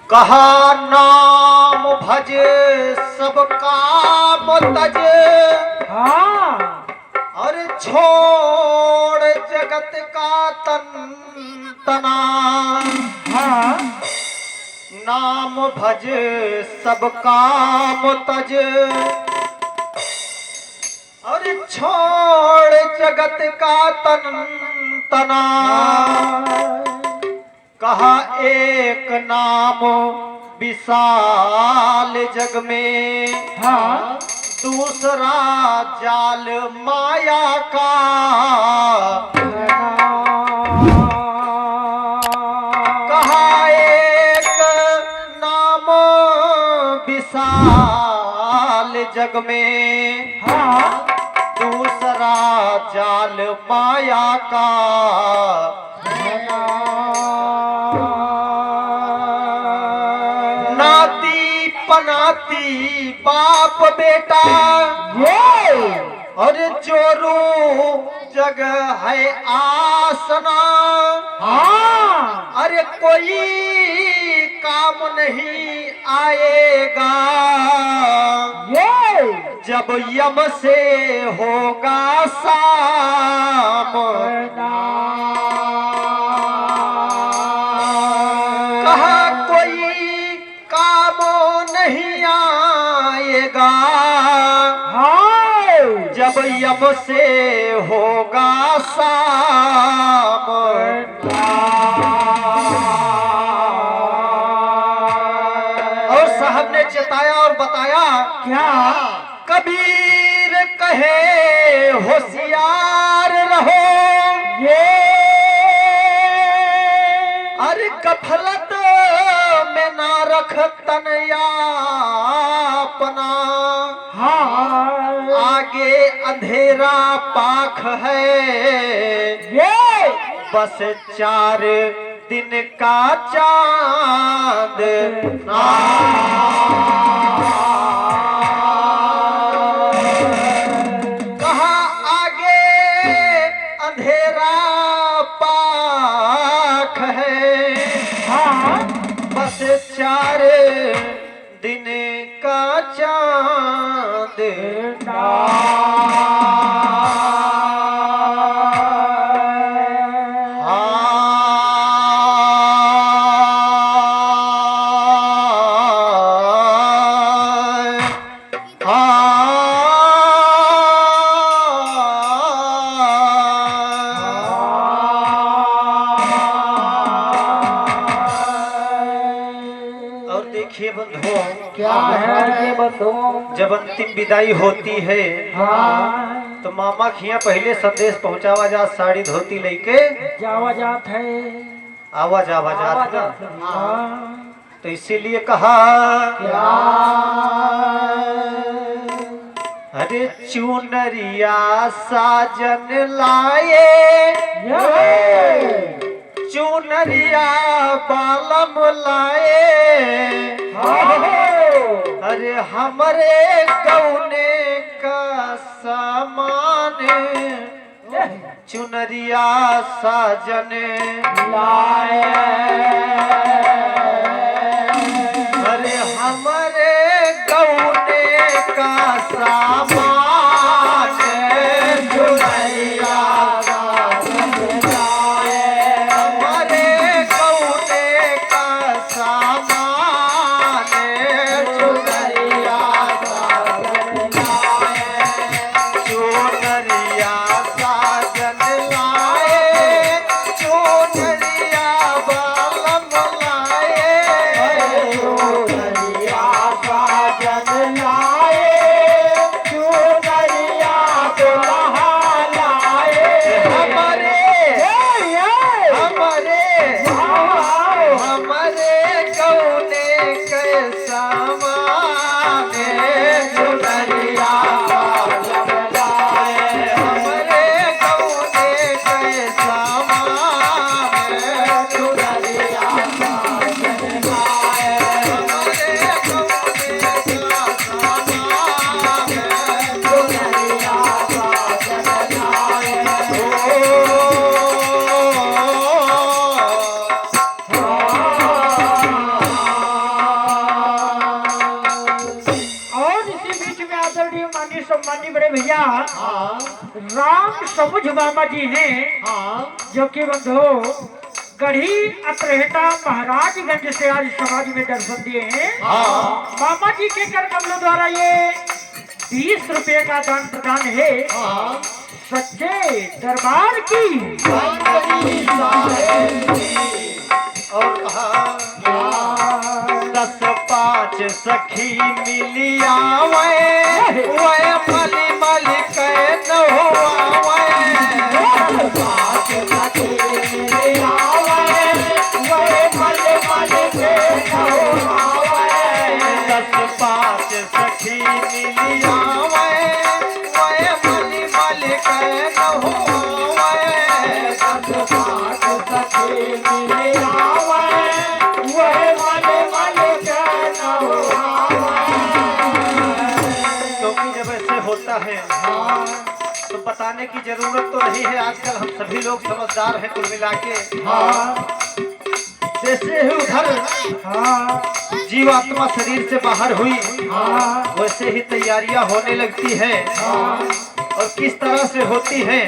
कहा नाम भज सब काम तज। हाँ और छोड़ जगत का तन तना। हाँ नाम भज सब काम तज। और छोड़ जगत का तन तना। कहा एक नाम विशाल जग में। हाँ दूसरा जाल माया का। कहा एक नाम विशाल जग में। हाँ दूसरा जाल माया का। नाती पनाती बाप बेटा। ये और जोरू जग है आसना। हाँ अरे कोई काम नहीं आएगा। ये जब यम से होगा शाम। कहा कोई काम नहीं आएगा। हाँ जब यम से होगा शाम। और साहब ने चेताया और बताया क्या कबीर कहे होशियार रहो। ये अरे गफलत में ना रख तन अपना। हाँ आगे अंधेरा पाख है। ये बस 4 दिन का चांद। कहा आगे अंधेरा पाख है। हाँ बस 4 दिन का चांद। और देखिए बंधुओं, क्या है ये बताओ। जब अंतिम विदाई होती है हाँ तो मामा खिया पहले संदेश पहुंचावा जा साड़ी धोती लेके जावा जात है आवाज आवाज आवाज आता। आत है। हाँ तो इसीलिए कहा क्या अरे चुनरिया साजन लाए। ये चुनरिया बालम लाए। अरे हमरे गौने का सामान। चुनरिया साजन लाए अरे हमरे गौने का सामान। चुनरिया साजन लाए। हमरे गौने का सामान। चुनरिया साजन लाए। चुनरिया साजन लाए। चुनरिया बालम लाए। चुनरिया साजन लाए सम्मानी बड़े भैया राम समुझ मामा जी हैं जो कि बंधु गढ़ी अतरेटा महाराजगंज से आज समाज में दर्शन दिए हैं। मामा जी के कर कमलों द्वारा ये 20 रुपए का दान प्रदान है सच्चे दरबार की। और कहा 10-5 सखी मिलिया वे मली मली कह न हुआ 10-5 सखी मिलिया वे मली मली कह न हुआ 10-5 सखी मिलिया वे मले मले कहना क्योंकि जब ऐसे होता है तो बताने की जरूरत तो नहीं है। आजकल हम सभी लोग समझदार हैं कुल मिला के। जैसे ही उधर जीवात्मा शरीर से बाहर हुई वैसे ही तैयारियां होने लगती है। और किस तरह से होती है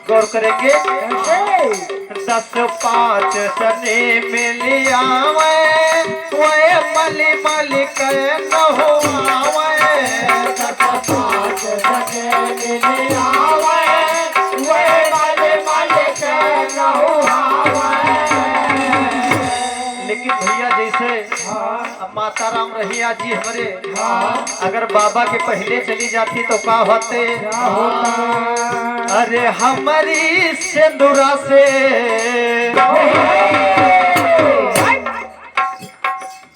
गौर करेंगे। 10-5 सने मिलिया वे मली मली कह न हुआ 10-5 सने मिलिया वे मले मले कहना लेकिन भैया जैसे अब माता राम रहिया जी हमारे अगर बाबा के पहले चली जाती तो क्या होते। अरे हमारी सिंदूरा से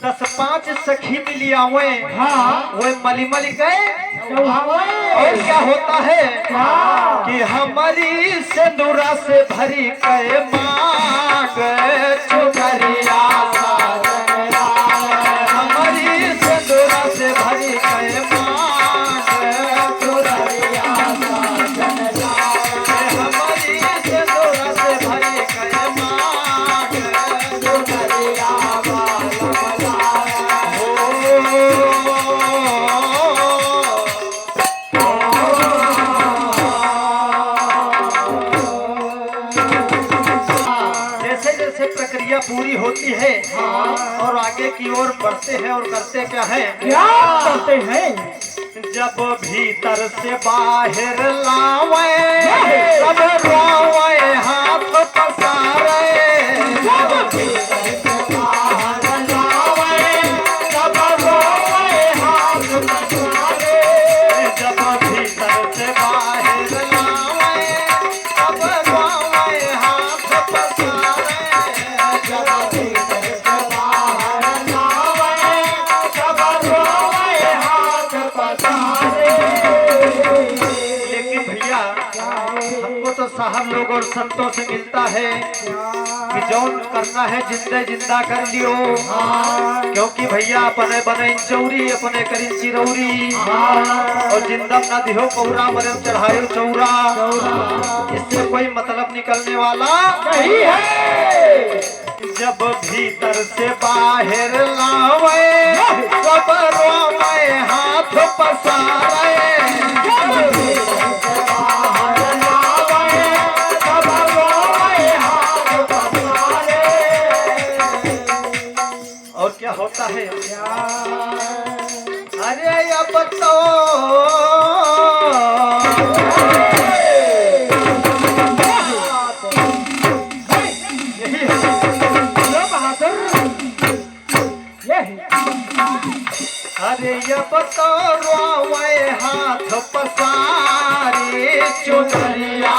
10-5 सखी मिलिया वे मली मली गए। और क्या होता है कि हमारी सिंदूरा से भरी के मांग चुनरिया हमारी सिंदूरा से भरी के मांग चुनरिया हमारी सिंदूरा से भरी के मांग चुनरिया प्रक्रिया पूरी होती है और आगे की ओर बढ़ते हैं और करते क्या है करते हैं। जब भीतर से बाहर लावे तब रोवे हाथ पसारे जब भीतर से बाहर लावे तब रोवे हाथ पसारे जब भीतर से बाहर लावे तब रोवे हाथ पसारे हमको तो साहब लोग और संतों से मिलता है कि जौन करना है जिंदे जिंदा कर लियो। क्योंकि भैया अपने बने चौरी अपने करी चिरौरी और जिंदा न दिहो पौरा मरम चढ़ायो चौरा। इससे कोई मतलब निकलने वाला नहीं है। जब भीतर से बाहर लावे सब रोवे हाथ पसारे और क्या होता है। अरे अब तो अरे अब तो रोवे हाथ पसारे चुनरिया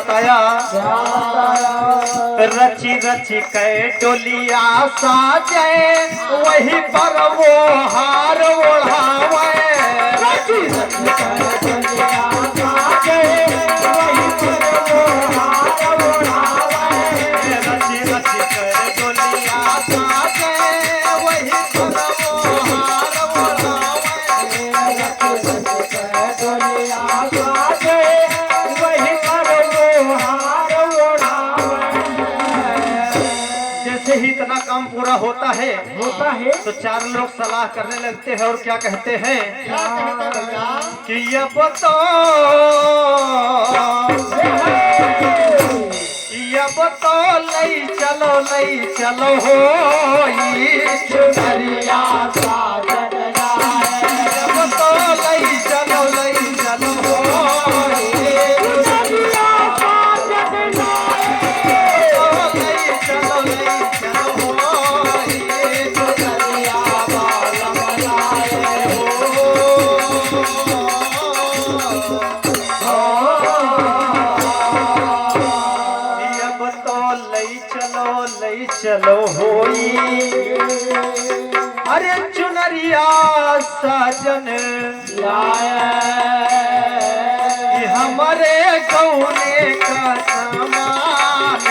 बताया, रची रची कै डोलिया साजे वही पर वो हार ओढ़ावे। रची रची कै डोलिया साजे वही पर वो हार ओढ़ावे। रची रची कै डोलिया साजे वही पर वो हार ओढ़ावे। रची रची कै डोलिया साजे वही पर वो हार ओढ़ावे। जैसे ही इतना काम पूरा होता है तो चार लोग सलाह करने लगते हैं और क्या कहते हैं कि ये बताओ लई चलो हो चुनरिया साजन लाए। ये बताओ लई चलो हो चुनरिया साजन लाए। लई चलो हो चुनरिया बालम लाए हो। लई चलो होई अरे चुनरिया साजन लाए। हमारे गौने का सामान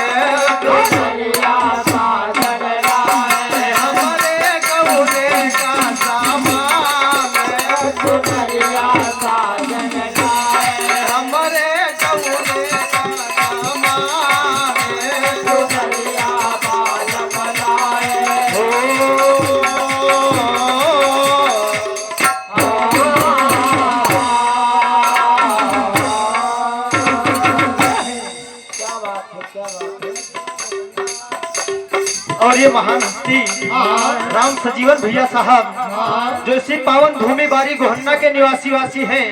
चुनरिया साजन लाए। हमारे गौने का सामान चुनरिया साजन लाए। हमारे गौने का सामान चुनरिया बालम लाए हो। और ये महान हस्ती राम सजीवन भैया साहब जो इसी पावन भूमि बारी गोहन्ना के निवासी हैं,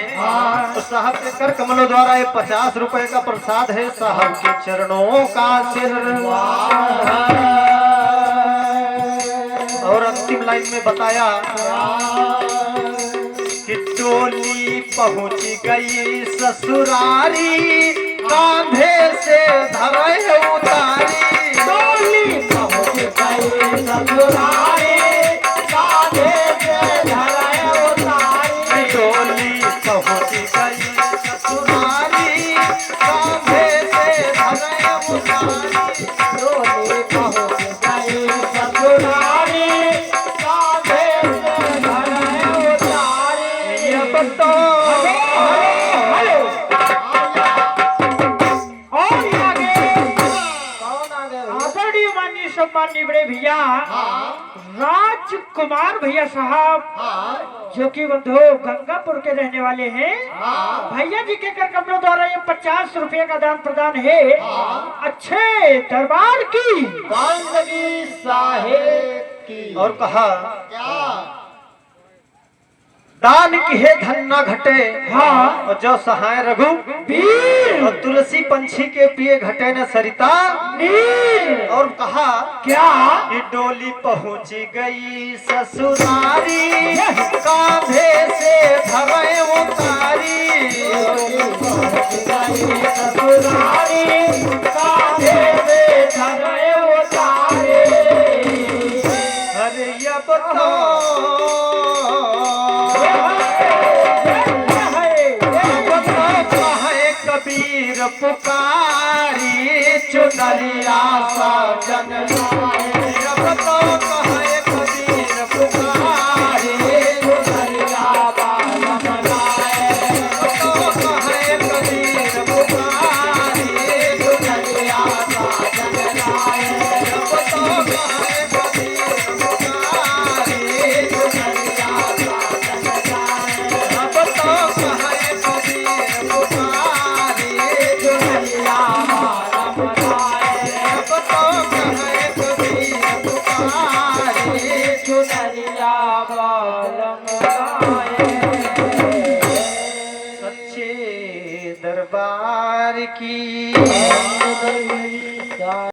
तो साहब के कर कमलों द्वारा ये 50 रुपए का प्रसाद है। साहब के चरणों का सिर। और अंतिम लाइन में बताया कि डोली पहुंच गई ससुरारी कांधे से धरे उतारी। डोली पहुंच गई ससुरारी कांधे से धरे उतारी। डोली पहुंच गई ससुरारी कांधे से धरे उतारी। डोली पहुंच गई ससुरारी कांधे से धरे उतारी। ये बताओ सम्माननीय बड़े भैया राजकुमार भैया साहब जो कि बंधु गंगापुर के रहने वाले हैं। भैया जी के कर कमलों द्वारा ये 50 रुपए का दान प्रदान है अच्छे दरबार की बांधवी साहेब की। और कहा दान की है धन न घटे। हाँ। और जो सहाय रघु वीर। और तुलसी पंछी के पिए घटे न सरिता नीर। और कहा क्या कि डोली पहुंच गई ससुरारी कांधे से धरे उतारी। ससुरारी कांधे से धरे उतारी। अरे ये बताओ कबीर पुकारी चुनरिया साजन लाए। बताओ कहे कबीर पुकारी चुनरिया बालम लाए। बताओ कहे कबीर पुकारी चुनरिया साजन लाए। बताओ कहे कबीर पुकारी चुनरिया साजन लाए। बताओ कहे कबीर पुकारी चुनरिया बालम लाए। बताओ कहे कबीर पुकारी चुनरिया बालम लाए। सच्चे दरबार की